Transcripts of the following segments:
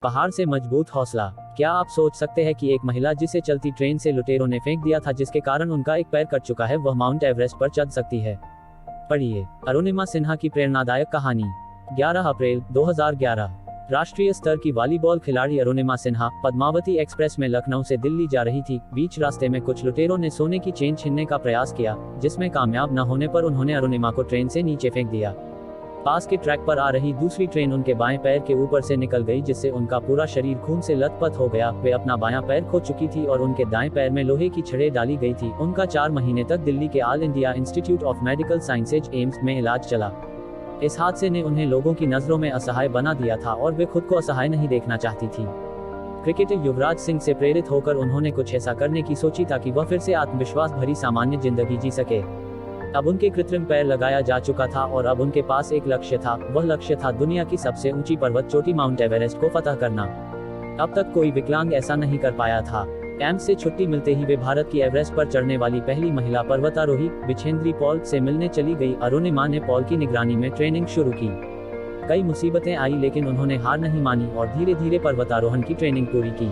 पहाड़ से मजबूत हौसला। क्या आप सोच सकते हैं कि एक महिला जिसे चलती ट्रेन से लुटेरों ने फेंक दिया था, जिसके कारण उनका एक पैर कट चुका है, वह माउंट एवरेस्ट पर चढ़ सकती है? पढ़िए अरुणिमा सिन्हा की प्रेरणादायक कहानी। 11 अप्रैल 2011। राष्ट्रीय स्तर की वॉलीबॉल खिलाड़ी अरुणिमा सिन्हा पद्मावती एक्सप्रेस में लखनऊ से दिल्ली जा रही थी। बीच रास्ते में कुछ लुटेरों ने सोने की चेन छीनने का प्रयास किया, जिसमें कामयाब न होने पर उन्होंने अरुणिमा को ट्रेन से नीचे फेंक दिया। पास के ट्रैक पर आ रही दूसरी ट्रेन उनके बाएं पैर के ऊपर से निकल गई, जिससे उनका पूरा शरीर खून से लथपथ हो गया। वे अपना बायां पैर खो चुकी थी और उनके दाएं पैर में लोहे की छड़ें डाली गई थी। उनका 4 महीने तक दिल्ली के all India institute of medical sciences AIIMS में इलाज चला। इस हादसे ने उन्हें लोगों की नजरों में असहाय बना दिया था और वे खुद को असहाय नहीं देखना चाहती थी। क्रिकेटर युवराज सिंह से प्रेरित होकर उन्होंने कुछ ऐसा करने की सोची ताकि वह फिर से आत्मविश्वास भरी सामान्य जिंदगी जी सके। अब उनके कृत्रिम पैर लगाया जा चुका था और अब उनके पास एक लक्ष्य था। वह लक्ष्य था दुनिया की सबसे ऊंची पर्वत चोटी माउंट एवरेस्ट को फतह करना। अब तक कोई विकलांग ऐसा नहीं कर पाया था। कैंप से छुट्टी मिलते ही वे भारत की एवरेस्ट पर चढ़ने वाली पहली महिला पर्वतारोही विछेंद्री पॉल से मिलने चली गई। अरुणिमा ने पॉल की निगरानी में ट्रेनिंग शुरू की। कई मुसीबतें आई, लेकिन उन्होंने हार नहीं मानी और धीरे धीरे पर्वतारोहण की ट्रेनिंग पूरी की।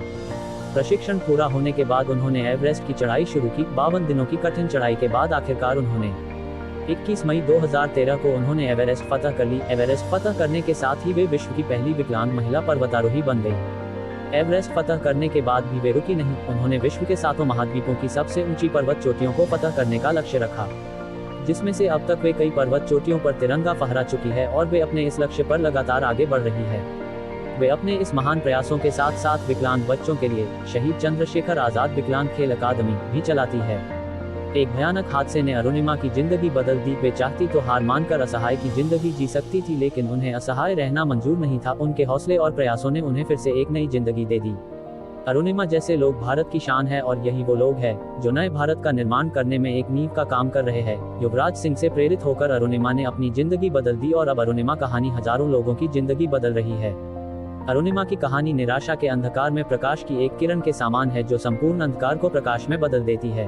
प्रशिक्षण पूरा होने के बाद उन्होंने एवरेस्ट की चढ़ाई शुरू की। 52 दिनों की कठिन चढ़ाई के बाद आखिरकार उन्होंने 21 मई 2013 को उन्होंने एवरेस्ट फतह कर ली। एवरेस्ट फतह करने के साथ ही वे विश्व की पहली विकलांग महिला पर्वतारोही बन गई। एवरेस्ट फतह करने के बाद भी वे रुकी नहीं। उन्होंने विश्व के 7 महाद्वीपों की सबसे ऊंची पर्वत चोटियों को फतह करने का लक्ष्य रखा, जिसमें से अब तक वे कई पर्वत चोटियों पर तिरंगा फहरा चुकी है और वे अपने इस लक्ष्य पर लगातार आगे बढ़ रही है। वे अपने इस महान प्रयासों के साथ साथ विकलांग बच्चों के लिए शहीद चंद्रशेखर आजाद विकलांग खेल अकादमी भी चलाती है। एक भयानक हादसे ने अरुणिमा की जिंदगी बदल दी। वे चाहती तो हार मानकर असहाय की जिंदगी जी सकती थी, लेकिन उन्हें असहाय रहना मंजूर नहीं था। उनके हौसले और प्रयासों ने उन्हें फिर से एक नई जिंदगी दे दी। अरुणिमा जैसे लोग भारत की शान है और यही वो लोग हैं जो नए भारत का निर्माण करने में एक नींव का काम कर रहे हैं। युवराज सिंह से प्रेरित होकर अरुणिमा ने अपनी जिंदगी बदल दी और अब अरुणिमा कहानी हजारों लोगों की जिंदगी बदल रही है। अरुणिमा की कहानी निराशा के अंधकार में प्रकाश की एक किरण के समान है, जो संपूर्ण अंधकार को प्रकाश में बदल देती है।